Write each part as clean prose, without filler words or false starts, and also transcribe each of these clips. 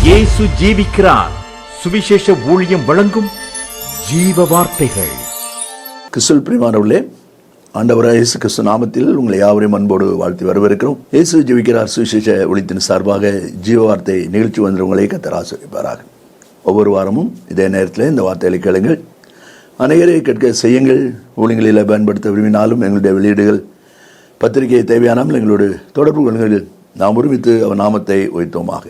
இயேசு ஜீவிக்கிறார். சுவிசேஷ ஊழியம் வழங்கும் ஜீவ வார்த்தைகள். கிறிஸ்துவில் பிரியமானவர்களே, ஆண்டவராகிய இயேசு கிறிஸ்து நாமத்தில் உங்களை யாவரையும் அன்போடு வாழ்த்தி வரவேற்கிறோம். இயேசு ஜீவிக்கிறார் சுவிசேஷ ஊழியத்தின் சார்பாக ஜீவ வார்த்தை நிகழ்ச்சி வந்தவங்களை கர்த்தர் ஆசீர்வதிப்பாராக. ஒவ்வொரு வாரமும் இதே நேரத்தில் இந்த வார்த்தைகளை கேளுங்கள், அநேகரை கேட்க செய்யுங்கள். ஊழியங்களில் பயன்படுத்த விரும்பினாலும் எங்களுடைய வெளியீடுகள் பத்திரிகை தேவையானாலும் எங்களோடு தொடர்பு கொள்ளுங்கள். நாம் ஒருமித்து அவர் நாமத்தை உயர்த்துவோமாக.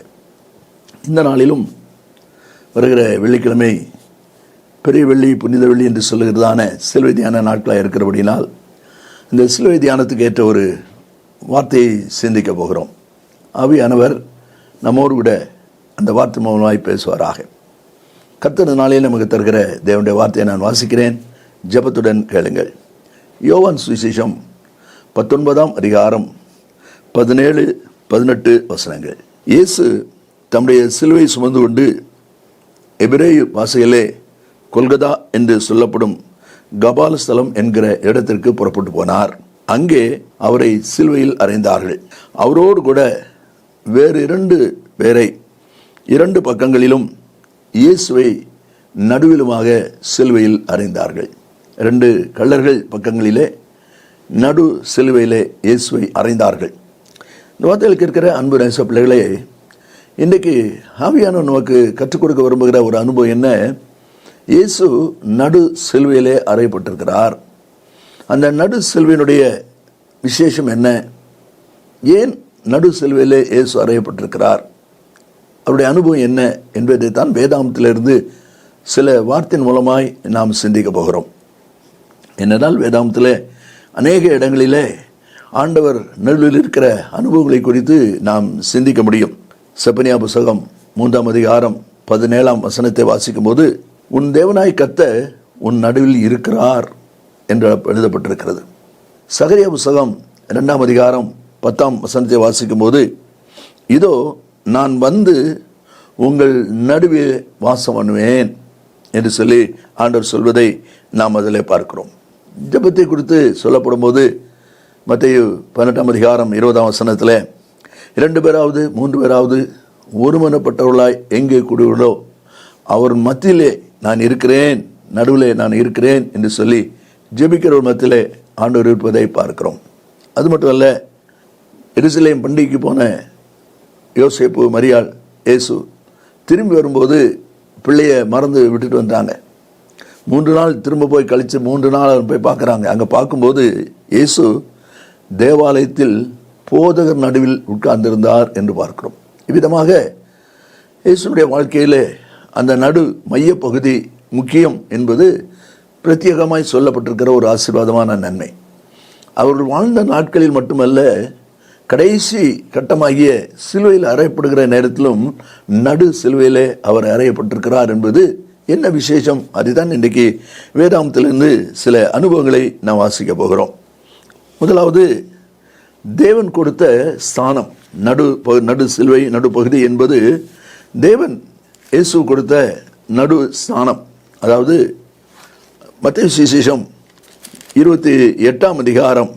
இந்த நாளிலும் வருகிற வெள்ளிக்கிழமை பெரிய வெள்ளி, புனித வெள்ளி என்று சொல்லுகிறதான சிலுவை தியான நாட்களாக இருக்கிறபடினால் இந்த சிலுவை தியானத்துக்கு ஏற்ற ஒரு வார்த்தையை சிந்திக்க போகிறோம். ஆவியானவர் நம்மோடு கூட அந்த வார்த்தை மூலமாய் பேசுவாராக. கர்த்தர் நாளில் நமக்கு தருகிற தேவனுடைய வார்த்தையை நான் வாசிக்கிறேன், ஜெபத்துடன் கேளுங்கள். யோவான் சுவிசேஷம் 19ஆம் அதிகாரம் 17-18 வசனங்கள். இயேசு தம்முடைய சிலுவை சுமந்து கொண்டு எபிரேய பாஷையிலே கொல்கதா என்று சொல்லப்படும் கபால ஸ்தலம் என்கிற இடத்திற்கு புறப்பட்டு போனார். அங்கே அவரை சிலுவையில் அறைந்தார்கள். அவரோடு கூட வேறு 2 பேரை 2 பக்கங்களிலும் இயேசுவை நடுவிலுமாக சிலுவையில் அறைந்தார்கள். 2 கள்ளர்கள் பக்கங்களிலே, நடு சிலுவையிலே இயேசுவை அறைந்தார்கள். இந்த வார்த்தைகளுக்கு இருக்கிற அன்பு நேச பிள்ளைகளே, இன்றைக்கு ஆவியானவர் நமக்கு கற்றுக் கொடுக்க விரும்புகிற ஒரு அனுபவம் என்ன? இயேசு நடு சிலுவையிலே அறையப்பட்டிருக்கிறார். அந்த நடு சிலுவையினுடைய விசேஷம் என்ன? ஏன் நடு சிலுவையிலே இயேசு அறையப்பட்டிருக்கிறார்? அவருடைய அனுபவம் என்ன என்பதை தான் வேதாகமத்திலிருந்து சில வார்த்தையின் மூலமாய் நாம் சிந்திக்க போகிறோம். என்னென்னால் வேதாகமத்தில் அநேக இடங்களிலே ஆண்டவர் நடுவில் இருக்கிற அனுபவங்களை குறித்து நாம் சிந்திக்க முடியும். செப்பனியா புத்தகம் 3ஆம் அதிகாரம் 17ஆம் வசனத்தை வாசிக்கும் போது, உன் தேவனாய் கர்த்தர் உன் நடுவில் இருக்கிறார் என்று எழுதப்பட்டிருக்கிறது. சகரியா புத்தகம் 2ஆம் அதிகாரம் 10ஆம் வசனத்தை வாசிக்கும் போது, இதோ நான் வந்து உங்கள் நடுவே வாசம் பண்ணுவேன் என்று சொல்லி ஆண்டவர் சொல்வதை நாம் அதில் பார்க்கிறோம். ஜெபத்தை குறித்து சொல்லப்படும் போது மத்தேயு 18ஆம் அதிகாரம் 20ஆம் வசனத்தில் 2 பேராவது 3 பேராவது ஒருமனப்பட்டவர்களாய் எங்கே கூடுகிறோ அவர் மத்தியிலே நான் இருக்கிறேன், நடுவிலே நான் இருக்கிறேன் என்று சொல்லி ஜெபிக்கிறவர் மத்தியிலே ஆண்டவர் இருப்பதை பார்க்கிறோம். அது மட்டுமல்ல, எருசலேம் பண்டிகைக்கு போன யோசேப்பு, மரியாள், இயேசு திரும்பி வரும்போது பிள்ளையை மறந்து விட்டுட்டு வந்தாங்க. 3 நாள் திரும்ப போய் கழித்து 3 நாள் போய் பார்க்குறாங்க. அங்கே பார்க்கும்போது இயேசு தேவாலயத்தில் போதகர் நடுவில் உட்கார்ந்திருந்தார் என்று பார்க்கிறோம். இவ்விதமாக இயேசுடைய வாழ்க்கையிலே அந்த நடு மையப்பகுதி முக்கியம் என்பது பிரத்யேகமாய் சொல்லப்பட்டிருக்கிற ஒரு ஆசீர்வாதமான நன்மை. அவர்கள் வாழ்ந்த நாட்களில் மட்டுமல்ல, கடைசி கட்டமாகிய சிலுவையில் அறையப்படுகிற நேரத்திலும் நடு சிலுவையிலே அவர் அறையப்பட்டிருக்கிறார் என்பது என்ன விசேஷம்? அதுதான் இன்றைக்கு வேதாகமத்திலிருந்து சில அனுபவங்களை நாம் வாசிக்க போகிறோம். முதலாவது, தேவன் கொடுத்த ஸ்தானம். நடு சிலுவை, நடுப்பகுதி என்பது தேவன் இயேசு கொடுத்த நடு ஸ்தானம். அதாவது மத்தேயு சுவிசேஷம் 28ஆம் அதிகாரம்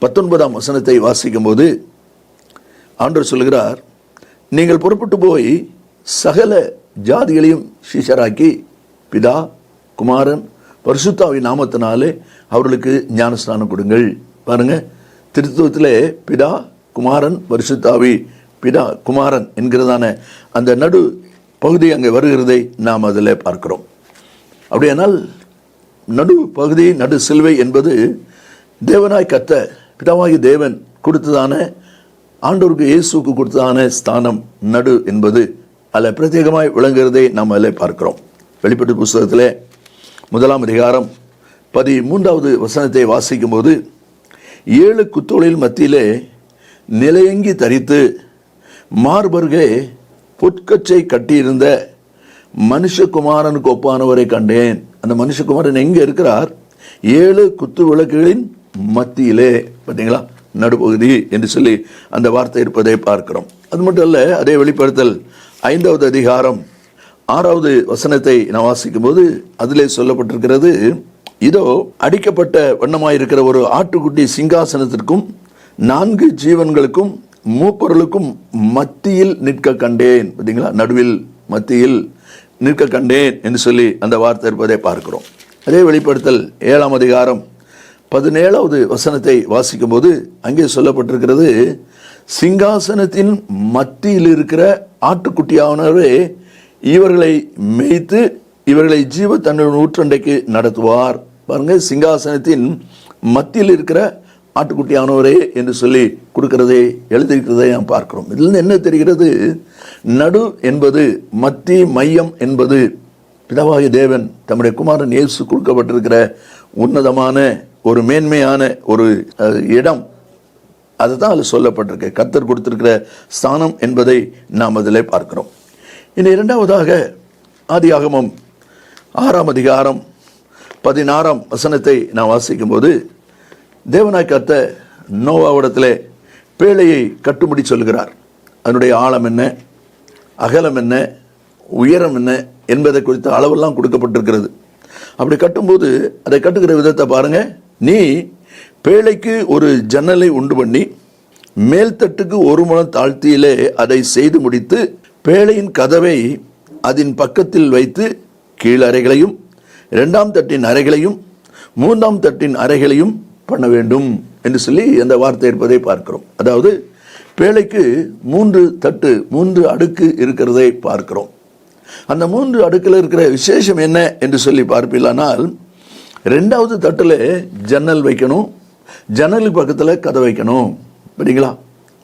19ஆம் வசனத்தை வாசிக்கும் போது ஆண்டவர் சொல்கிறார், நீங்கள் புறப்பட்டு போய் சகல ஜாதிகளையும் சீஷராக்கி பிதா, குமாரன், பரிசுத்தாவின் நாமத்தினாலே அவர்களுக்கு ஞானஸ்நானம் கொடுங்கள். பாருங்க, திருத்துவத்திலே பிதா, குமாரன், பரிசுத்தாவி, பிதா, குமாரன் என்கிறதான அந்த நடு பகுதி அங்கே வருகிறதை நாம் அதில் பார்க்கிறோம். அப்படியானால் நடு பகுதி, நடு சிலுவை என்பது தேவனாய் கர்த்தர், பிதாவாகி தேவன் கொடுத்ததான, ஆண்டவருக்கு இயேசுக்கு கொடுத்ததான ஸ்தானம் நடு என்பது அதில் பிரத்யேகமாய் விளங்குகிறதை நாம் அதில் பார்க்கிறோம். வெளிப்பட்டு புஸ்தகத்திலே 1ஆம் அதிகாரம் 13வது வசனத்தை வாசிக்கும் போது, 7 குத்தோலில் மத்தியிலே நிலையங்கி தரித்து மார்பருகே பொற்கச்சை கட்டியிருந்த மனுஷகுமாரனுக்கு ஒப்பானவரை கண்டேன். அந்த மனுஷகுமாரன் எங்கே இருக்கிறார்? 7 குத்து விளக்குகளின் மத்தியிலே. பார்த்தீங்களா, நடுப்பகுதி என்று சொல்லி அந்த வார்த்தை இருப்பதை பார்க்கிறோம். அது மட்டும் அல்ல, அதே வெளிப்படுத்தல் 5வது அதிகாரம் 6வது வசனத்தை நான் வாசிக்கும் போது அதிலே சொல்லப்பட்டிருக்கிறது, இதோ அடிக்கப்பட்ட வண்ணமாயிருக்கிற ஒரு ஆட்டுக்குட்டி சிங்காசனத்திற்கும் 4 ஜீவன்களுக்கும் மூப்பொருளுக்கும் மத்தியில் நிற்க கண்டேன். பார்த்தீங்களா, நடுவில் மத்தியில் நிற்க கண்டேன் என்று சொல்லி அந்த வார்த்தை இருப்பதை பார்க்கிறோம். அதே வெளிப்படுத்தல் 7ஆம் அதிகாரம் 17வது வசனத்தை வாசிக்கும் போது அங்கே சொல்லப்பட்டிருக்கிறது, சிங்காசனத்தின் மத்தியில் இருக்கிற ஆட்டுக்குட்டியானவரே இவர்களை மேய்த்து இவர்களை ஜீவ தண்ணீர் ஊற்றண்டைக்கு நடத்துவார். பாருங்க, சிங்காசனத்தின் மத்தியில் இருக்கிற ஆட்டுக்குட்டியானவரே என்று சொல்லி கொடுக்கிறதை எழுதியிருக்கிறதை நாம் பார்க்கிறோம். இதிலிருந்து என்ன தெரிகிறது? நடு என்பது, மத்தி, மையம் என்பது பிதாவாகிய தேவன் தம்முடைய குமாரன் இயேசு கொடுக்கப்பட்டிருக்கிற உன்னதமான ஒரு மேன்மையான ஒரு இடம். அதுதான் அதில் சொல்லப்பட்டிருக்கு. கர்த்தர் கொடுத்திருக்கிற ஸ்தானம் என்பதை நாம் அதில் பார்க்கிறோம். இனி இரண்டாவதாக ஆதியாகமம் 6ஆம் அதிகாரம் 16ஆம் வசனத்தை நான் வாசிக்கும் போது, தேவனாய் கர்த்தர் நோவாவிடத்திலே பேழையை கட்டும்படி சொல்கிறார். அதனுடைய ஆழம் என்ன, அகலம் என்ன, உயரம் என்ன என்பதை குறித்த அளவெல்லாம் கொடுக்கப்பட்டிருக்கிறது. அப்படி கட்டும்போது அதை கட்டுகிற விதத்தை பாருங்க. நீ பேழைக்கு ஒரு ஜன்னலை உண்டு பண்ணி மேல்தட்டுக்கு ஒரு முழம் தாழ்த்தியிலே அதை செய்து முடித்து பேழையின் கதவை அதன் பக்கத்தில் வைத்து கீழ் அறைகளையும் 2ஆம் தட்டின் அறைகளையும் 3ஆம் தட்டின் அறைகளையும் பண்ண வேண்டும் என்று சொல்லி அந்த வார்த்தை இருப்பதை பார்க்கிறோம். அதாவது பேழைக்கு 3 தட்டு, 3 அடுக்கு இருக்கிறதை பார்க்கிறோம். அந்த 3 அடுக்கில் இருக்கிற விசேஷம் என்ன என்று சொல்லி பார்ப்பீங்களானால், 2வது தட்டில் ஜன்னல் வைக்கணும், ஜன்னலுக்கு பக்கத்தில் கதை வைக்கணும். சரிங்களா?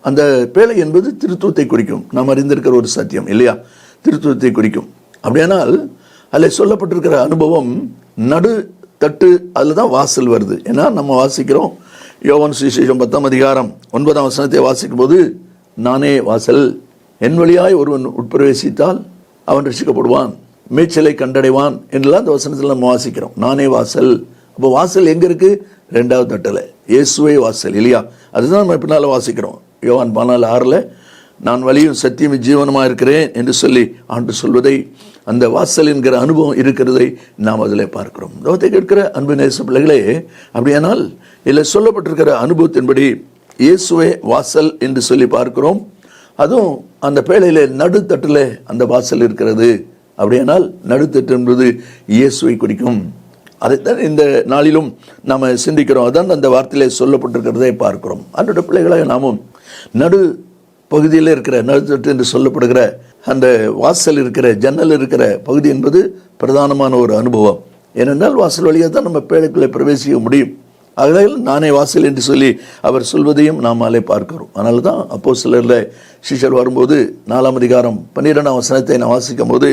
அந்த பேழை என்பது திருத்துவத்தை குறிக்கும். நாம் அறிந்திருக்கிற ஒரு சத்தியம் இல்லையா? திருத்துவத்தை குறிக்கும். அப்படியானால் அதில் சொல்லப்பட்டிருக்கிற அனுபவம் நடு தட்டு, அதில் தான் வாசல் வருது. ஏன்னா நம்ம வாசிக்கிறோம் யோவான் சுவிசேஷம் 10ஆம் அதிகாரம் 9ஆம் வசனத்தை வாசிக்கும் போது, நானே வாசல், என் வழியாய் ஒருவன் உட்பிரவேசித்தால் அவன் ரட்சிக்கப்படுவான், மேய்ச்சலை கண்டடைவான் என்றெல்லாம் அந்த வசனத்தில் நம்ம வாசிக்கிறோம். நானே வாசல். அப்போ வாசல் எங்கே இருக்கு? 2வது தட்டில். இயேசுவே வாசல் இல்லையா? அதுதான் நம்ம பின்னால் வாசிக்கிறோம். யோவான் 14:6 நான் வழியும் சத்தியம் ஜீவனமாக இருக்கிறேன் என்று சொல்லி ஆண்டு சொல்வதை, அந்த வாசல் என்கிற அனுபவம் இருக்கிறதை நாம் அதில் பார்க்கிறோம். லோகத்தை கேட்கிற அன்பு நேச பிள்ளைகளே, அப்படியானால் இதில் சொல்லப்பட்டிருக்கிற அனுபவத்தின்படி இயேசுவே வாசல் என்று சொல்லி பார்க்கிறோம். அதுவும் அந்த பேழையில நடுத்தட்டில் அந்த வாசல் இருக்கிறது. அப்படியானால் நடுத்தட்டு என்பது இயேசுவை குறிக்கும். அதைத்தான் இந்த நாளிலும் நாம் சிந்திக்கிறோம். அதான் அந்த வார்த்தையிலே சொல்லப்பட்டிருக்கிறதை பார்க்கிறோம். அதோட பிள்ளைகளாக நாமும் நடு பகுதியில் இருக்கிற நடுத்தட்டு என்று சொல்லப்படுகிற அந்த வாசல் இருக்கிற ஜன்னல் இருக்கிற பகுதி என்பது பிரதானமான ஒரு அனுபவம். ஏனென்றால் வாசல் வழியாக தான் நம்ம பேழைக்குள்ளே பிரவேசிக்க முடியும். ஆகையால் நானே வாசல் என்று சொல்லி அவர் சொல்வதையும் நாம் அலை பார்க்கிறோம். அதனால தான் அப்போஸ்தலர்ல சீஷர் வரும்போது 4ஆம் அதிகாரம் 12ஆம் வசனத்தை நான் வாசிக்கும் போது,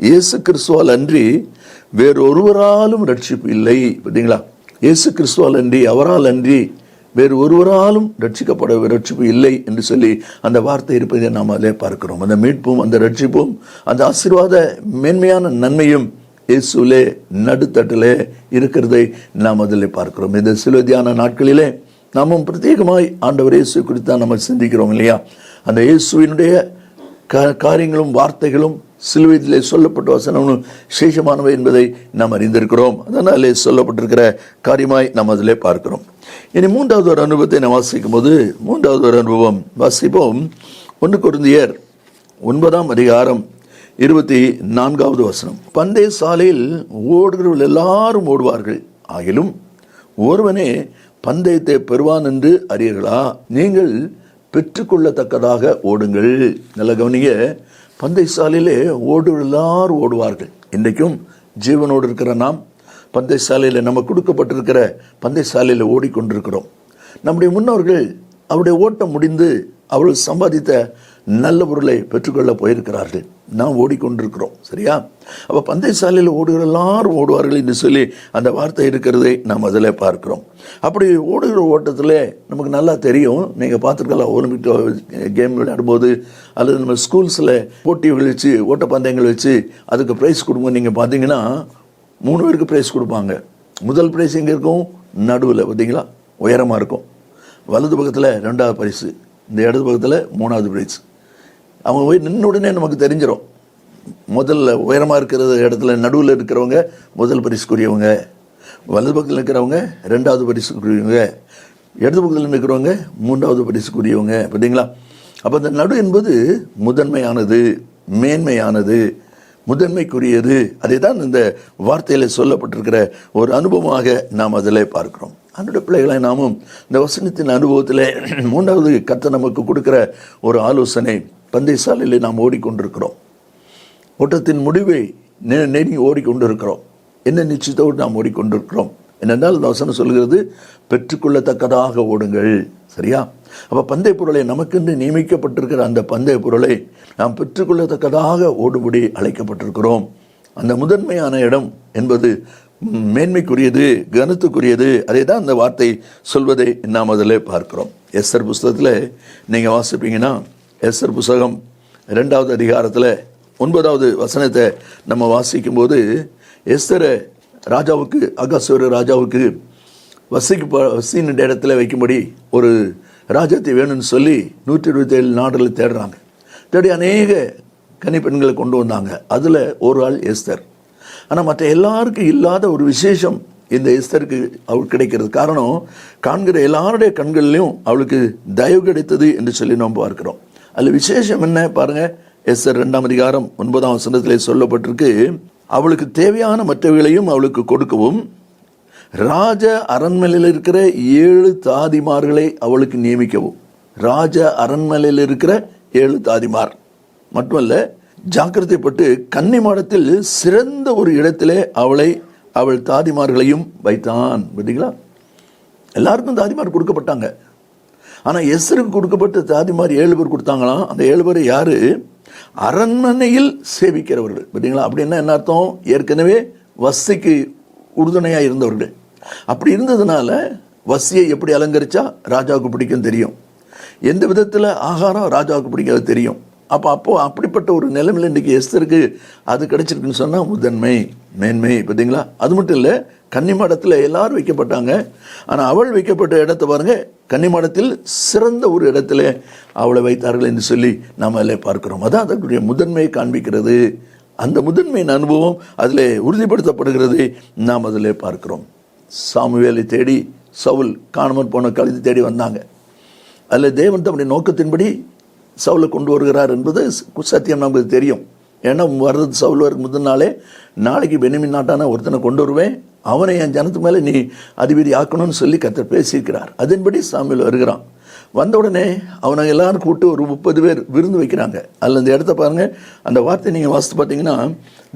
இயேசு கிறிஸ்துவால் அன்றி வேறு ஒருவராலும் ரட்சிப்பு இல்லை. பார்த்தீங்களா? இயேசு கிறிஸ்துவால் அன்றி, அவரால் அன்றி வேறு ஒருவராலும் ரட்சிக்கப்பட ரட்சிப்பு இல்லை என்று சொல்லி அந்த வார்த்தை இருப்பதை நாம் அதிலே பார்க்கிறோம். அந்த மீட்பும் அந்த ரட்சிப்பும் அந்த ஆசீர்வாத மேன்மையான நன்மையும் இயேசுவிலே நடுத்தட்டிலே இருக்கிறதை நாம் அதில் பார்க்கிறோம். இந்த சிலுவை தியான நாட்களிலே நாமும் பிரத்யேகமாய் ஆண்டவர் இயேசு குறித்து நம்ம சிந்திக்கிறோம் இல்லையா? அந்த இயேசுவினுடைய காரியங்களும் வார்த்தைகளும் சிலுவையிலே சொல்லப்பட்ட வசனங்களும் விசேஷமானவை என்பதை நாம் அறிந்திருக்கிறோம். அதனாலே சொல்லப்பட்டிருக்கிற காரியமாய் நாம் அதிலே பார்க்கிறோம். இனி 3வது ஒரு அனுபவத்தை நாம் வாசிக்கும் போது, 3வது ஒரு அனுபவம் வாசிப்போம். 1 கொரிந்தியர் 9ஆம் அதிகாரம் 24வது வசனம். பந்தய சாலையில் ஓடுகிறவர்கள் எல்லாரும் ஓடுவார்கள், ஆகிலும் ஒருவனே பந்தயத்தை பெறுவான் என்று அறியீர்களா? நீங்கள் பெற்றுக்கொள்ளத்தக்கதாக ஓடுங்கள். நல்ல கவனிங்க. பந்தய சாலையிலே ஓடுகிறவர்கள் எல்லாரும் ஓடுவார்கள். இன்றைக்கும் ஜீவனோடு இருக்கிற நாம் பந்தய சாலையில் நம்ம கொடுக்கப்பட்டிருக்கிற பந்தய சாலையில் ஓடிக்கொண்டிருக்கிறோம். நம்முடைய முன்னோர்கள் அவருடைய ஓட்டம் முடிந்து அவர்கள் சம்பாதித்த நல்ல பொருளை பெற்றுக்கொள்ள போயிருக்கிறார்கள். நாம் ஓடிக்கொண்டிருக்கிறோம். சரியா? அப்போ பந்தய சாலையில் ஓடுகிற எல்லாரும் ஓடுவார்கள் என்று சொல்லி அந்த வார்த்தை இருக்கிறதை நாம் அதில் பார்க்கிறோம். அப்படி ஓடுகிற ஓட்டத்தில் நமக்கு நல்லா தெரியும். நீங்கள் பார்த்துருக்கலாம், ஒலிம்பிக் கேம் விளையாடும்போது அல்லது நம்ம ஸ்கூல்ஸில் போட்டிகள் வச்சு ஓட்டப்பந்தயங்கள் வச்சு அதுக்கு ப்ரைஸ் கொடுக்கும்போது நீங்கள் பார்த்தீங்கன்னா 3 பேருக்கு ப்ரைஸ் கொடுப்பாங்க. முதல் ப்ரைஸ் எங்கே இருக்கும்? நடுவில். பார்த்தீங்களா? உயரமாக இருக்கும். வலது பக்கத்தில் 2வது பரிசு, இந்த இடது பக்கத்தில் 3வது ப்ரைஸ். அவங்க போய் நின்ன உடனே நமக்கு தெரிஞ்சிடும். முதல்ல உயரமாக இருக்கிற இடத்துல நடுவில் இருக்கிறவங்க முதல் பரிசுக்குரியவங்க, வலது பக்கத்தில் இருக்கிறவங்க 2வது பரிசுக்குரியவங்க, இடது பக்கத்தில் இருக்கிறவங்க 3வது பரிசுக்குரியவங்க. பார்த்தீங்களா? அப்போ அந்த நடு என்பது முதன்மையானது, மேன்மையானது, முதன்மைக்குரியது. அதை தான் இந்த வார்த்தையில் சொல்லப்பட்டிருக்கிற ஒரு அனுபவமாக நாம் அதில் பார்க்கிறோம். அன்றைய பிள்ளைகளை நாமும் இந்த வசனத்தின் அனுபவத்தில் மூன்றாவது கர்த்தர் நமக்கு கொடுக்கிற ஒரு ஆலோசனை, பந்தயசாலையில் நாம் ஓடிக்கொண்டிருக்கிறோம். ஓட்டத்தின் முடிவை நெருங்கி ஓடிக்கொண்டிருக்கிறோம். என்ன நிச்சயத்தோடு நாம் ஓடிக்கொண்டிருக்கிறோம் என்னென்றால் இந்த வசனம் சொல்கிறது, பெற்றுக்கொள்ளத்தக்கதாக ஓடுங்கள். சரியா? அப்போ பந்தய பொருளை நமக்கென்று நியமிக்கப்பட்டிருக்கிற அந்த பந்தய பொருளை நாம் பெற்றுக்கொள்ளத்தக்கதாக ஓடுபடி அழைக்கப்பட்டிருக்கிறோம். அந்த முதன்மையான இடம் என்பது மேன்மைக்குரியது, கனத்துக்குரியது. அதை தான் அந்த வார்த்தை சொல்வதை நாம் அதில் பார்க்கிறோம். எஸ்தர் புஸ்தகத்தில் நீங்கள் வாசிப்பீங்கன்னா, எஸ்தர் புஸ்தகம் 2வது அதிகாரத்தில் 9வது வசனத்தை நம்ம வாசிக்கும்போது, எஸ்தரை ராஜாவுக்கு, அகாஸ்வேரு ராஜாவுக்கு வசியின் இடத்துல வைக்கும்படி ஒரு ராஜ்யத்தை வேணும்னு சொல்லி 127 நாடுகளை தேடுறாங்க. தேடி அநேக கன்னிப்பெண்களை கொண்டு வந்தாங்க. அதில் ஒரு ஆள் எஸ்தர். ஆனால் மற்ற எல்லாருக்கும் இல்லாத ஒரு விசேஷம் இந்த எஸ்தருக்கு அவளுக்கு கிடைக்கிறது. காரணம், காண்கிற எல்லாருடைய கண்கள்லையும் அவளுக்கு தயவு கிடைத்தது என்று சொல்லி நாம் பார்க்கிறோம். அதில் விசேஷம் என்ன பாருங்க, எஸ்தர் 2ஆம் அதிகாரம் 9ஆம் வசனத்திலே சொல்லப்பட்டிருக்கு, அவளுக்கு தேவையான மற்றவைகளையும் அவளுக்கு கொடுக்கவும் ராஜ அரண்மனையில் இருக்கிற 7 தாதிமார்களை அவளுக்கு நியமிக்கவும். ராஜ அரண்மனையில் இருக்கிற 7 தாதிமார் மட்டுமல்ல, ஜாக்கிரதைப்பட்டு கன்னிமாடத்தில் சிறந்த ஒரு இடத்திலே அவள் தாதிமார்களையும் வைத்தான். பார்த்தீங்களா? எல்லாருக்கும் தாதிமார் கொடுக்கப்பட்டாங்க. ஆனால் எஸ்தருக்கு கொடுக்கப்பட்ட தாதிமார் 7 பேர் கொடுத்தாங்களாம். அந்த 7 பேர் யாரு? அரண்மனையில் சேவிக்கிறவர்கள். பார்த்தீங்களா? அப்படின்னா என்ன அர்த்தம்? ஏற்கனவே வசதிக்கு உறுதுணையாக இருந்தவர்கள். அப்படி இருந்ததுனால வசியை எப்படி அலங்கரிச்சா ராஜாவுக்கு பிடிக்கும் தெரியும், எந்த விதத்தில் ஆகாரம் ராஜாவுக்கு பிடிக்காது தெரியும். அப்போ அப்படிப்பட்ட ஒரு நிலைமையில் இன்றைக்கி எஸ்தருக்கு அது கிடைச்சிருக்குன்னு சொன்னால் முதன்மை, மேன்மை. பார்த்தீங்களா? அது மட்டும் இல்லை, கன்னிமாடத்தில் எல்லாரும் வைக்கப்பட்டாங்க. ஆனால் அவள் வைக்கப்பட்ட இடத்தை பாருங்க, கன்னிமாடத்தில் சிறந்த ஒரு இடத்துல அவளை வைத்தார்கள் என்று சொல்லி நாம் அதில் பார்க்கிறோம். அதான் அதனுடைய முதன்மையை காண்பிக்கிறது. அந்த முதன்மையின் அனுபவம் அதில் உறுதிப்படுத்தப்படுகிறது நாம் அதில் பார்க்கிறோம். சாமுவேலை தேடி சவுல் காணாமற் போன கழுதை தேடி வந்தாங்க. அதில் தேவன் தம்முடைய நோக்கத்தின்படி சவுலை கொண்டு வருகிறார் என்பது சத்தியம் நமக்கு தெரியும். ஏன்னா வர்றது சவுல் வரைக்கும் முதல் நாளே, நாளைக்கு பென்யமீன் நாட்டான ஒருத்தனை கொண்டு வருவேன், அவனை என் ஜனத்துக்கு மேலே நீ அதிபதி ஆக்கணும்னு சொல்லி கர்த்தர் பேசியிருக்கிறார். அதன்படி சாமுவேல் வருகிறான். வந்த உடனே அவனை எல்லாரும் கூப்பிட்டு ஒரு 30 பேர் விருந்து வைக்கிறாங்க. அதில் இந்த இடத்த பாருங்கள், அந்த வார்த்தை நீங்கள் வாசித்து பார்த்தீங்கன்னா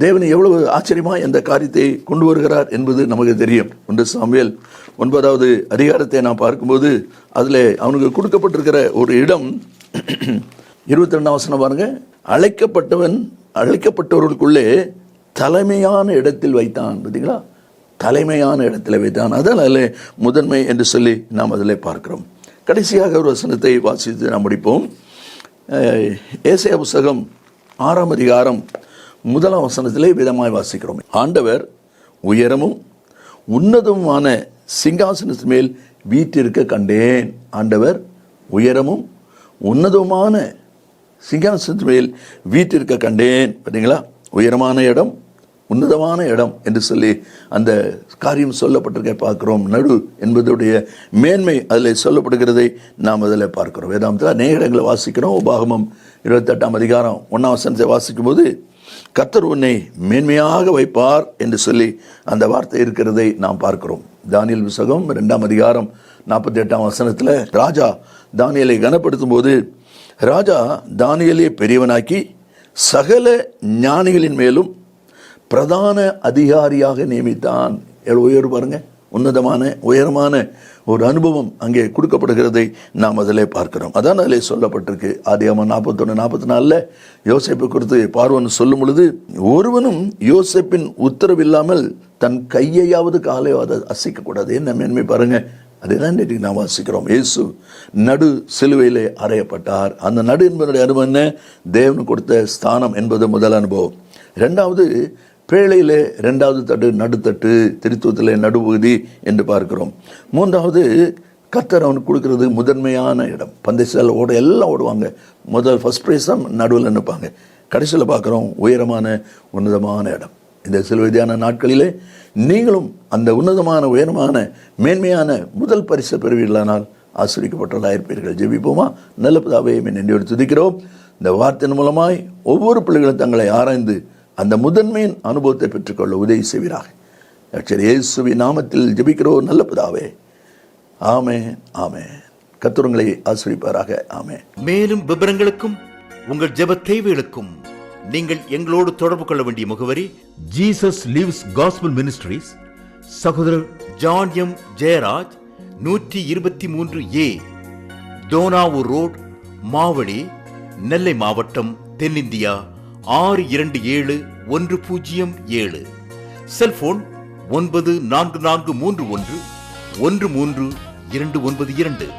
தேவன் எவ்வளவு ஆச்சரியமாக இந்த காரியத்தை கொண்டு வருகிறார் என்பது நமக்கு தெரியும். 1 சாமுவேல் 9வது அதிகாரத்தை நான் பார்க்கும்போது அதில் அவனுக்கு கொடுக்கப்பட்டிருக்கிற ஒரு இடம் 22ஆம் வசனம் பாருங்க, அழைக்கப்பட்டவர்களுக்குள்ளே தலைமையான இடத்தில் வைத்தான். பார்த்தீங்களா? தலைமையான இடத்தில் வைத்தான். அதனால் முதன்மை என்று சொல்லி நாம் அதில் பார்க்கிறோம். கடைசியாக ஒரு வசனத்தை வாசித்து நாம் முடிப்போம். ஏசாயா புஸ்தகம் 6ஆம் அதிகாரம் 1ஆம் வசனத்திலே விதமாய் வாசிக்கிறோம். ஆண்டவர் உயரமும் உன்னதமுமான சிங்காசனத்தின் மேல் வீற்றிருக்க கண்டேன். ஆண்டவர் உயரமும் உன்னதமான சிங்காசனத்தின் மேல் வீற்றிருக்க கண்டேன். பார்த்தீங்களா? உயரமான இடம், உன்னதமான இடம் என்று சொல்லி அந்த காரியம் சொல்லப்பட்டிருக்க பார்க்கிறோம். நடு என்பதுடைய மேன்மை அதில் சொல்லப்படுகிறதை நாம் அதில் பார்க்கிறோம். வேதாந்தத்தில் அநேக இடங்களை வாசிக்கிறோம். உபாகமம் 28ஆம் அதிகாரம் 1ஆம் வசனத்தை வாசிக்கும் போது கர்த்தர் உன்னை மேன்மையாக வைப்பார் என்று சொல்லி அந்த வார்த்தை இருக்கிறதை நாம் பார்க்கிறோம். தானியேல் புத்தகம் 2ஆம் அதிகாரம் 48ஆம் வசனத்தில் ராஜா தானியேலை கனப்படுத்தும் போது ராஜா தானியேலை பெரியவனாக்கி சகல ஞானிகளின் மேலும் பிரதான அதிகாரியாக நியமித்தான். எவ்வளவு உயர்வு பாருங்க, உயரமான ஒரு அனுபவம் அங்கே கொடுக்கப்படுகிறதை நாம் அதில் பார்க்கிறோம். அதான் அதில் சொல்லப்பட்டிருக்கு. ஆதியாகமம் 41-44 யோசேப்பை குறித்து பார்வோன் சொல்லும் பொழுது, ஒருவனும் யோசேப்பின் உத்தரவில்லாமல் தன் கையையாவது காலையாவது அசைக்கக்கூடாது. என்ன மேன்மை பாருங்க. அதுதான் நேற்று நாம் வாசிக்கிறோம். இயேசு நடு சிலுவையிலே அறையப்பட்டார். அந்த நடு என்பதனுடைய அனுபவம் என்ன? தேவன் கொடுத்த ஸ்தானம் என்பது முதல் அனுபவம். 2வது பேழையிலே 2வது தட்டு நடுத்தட்டு, திருத்துவத்திலே நடுப்பகுதி என்று பார்க்கிறோம். 3வது கர்த்தர் அவனுக்கு கொடுக்கிறது முதன்மையான இடம். பந்தயசாலை எல்லாம் ஓடுவாங்க. ஃபர்ஸ்ட் ப்ரைஸ் தான் நடுவில் நிற்பாங்க. கடைசியில் பார்க்குறோம் உயரமான உன்னதமான இடம். இந்த சிலுவையான நாட்களிலே நீங்களும் அந்த உன்னதமான உயரமான மேன்மையான முதல் பரிசை பெறுவீர்களானால் ஆசீர்வதிக்கப்பட்டவர்களாக இருப்பீர்கள். ஜெபிப்போமா? நல்ல பிதாவே, நன்றியோடு துதிக்கிறோம். இந்த வார்த்தையின் மூலமாய் ஒவ்வொரு பிள்ளைகளும் தங்களை ஆராய்ந்து அந்த முதன்மையின் அனுபவத்தை பெற்றுக்கொள்ள உதவி செய்வீராக. இயேசுவின் நாமத்தில் ஜெபிக்கிறோம் நல்ல பிதாவே. ஆமென், ஆமென். கர்த்தர் உங்களை ஆசீர்வதிப்பாராக. ஆமென். மேலும் விவரங்களுக்கும் உங்கள் ஜெப தேவைகளுக்கும் நீங்கள் எங்களோடு தொடர்பு கொள்ள வேண்டிய முகவரி: ஜீசஸ் லிவ்ஸ் காஸ்பல் மினிஸ்ட்ரீஸ், சகோதரர் John M Jeyaraj, 123A Dohnavur road, Mavadi, Nellai மாவட்டம், தென்னிந்தியா 627107. செல்போன் 9443113292.